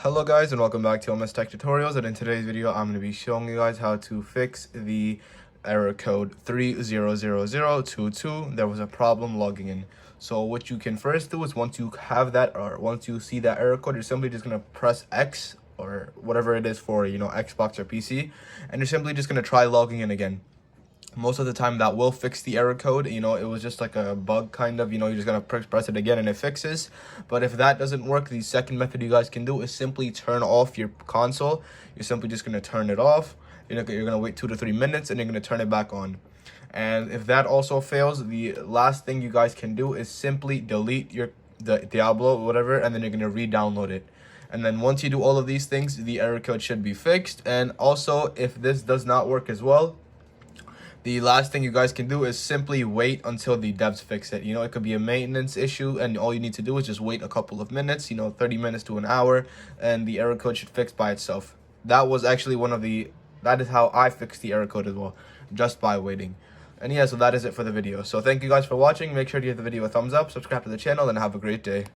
Hello guys and welcome back to MS Tech Tutorials, and in today's video I'm going to be showing you guys how to fix the error code 300022. There was a problem logging in. So what you can first do is once you have that, or once you see that error code, you're simply just going to press X or whatever it is for, Xbox or PC, and you're simply just going to try logging in again. Most of the time that will fix the error code. It was just like a bug kind of, you're just gonna press it again and it fixes. But if that doesn't work, the second method you guys can do is simply turn off your console. You're simply just gonna turn it off. You're gonna wait 2 to 3 minutes and you're gonna turn it back on. And if that also fails, the last thing you guys can do is simply delete the Diablo, whatever, and then you're gonna re-download it. And then once you do all of these things, the error code should be fixed. And also, if this does not work as well, the last thing you guys can do is simply wait until the devs fix it. It could be a maintenance issue, and all you need to do is just wait a couple of minutes, 30 minutes to an hour, and the error code should fix by itself. That was actually that is how I fixed the error code as well, just by waiting. And yeah, so that is it for the video. So thank you guys for watching. Make sure to give the video a thumbs up, subscribe to the channel, and have a great day.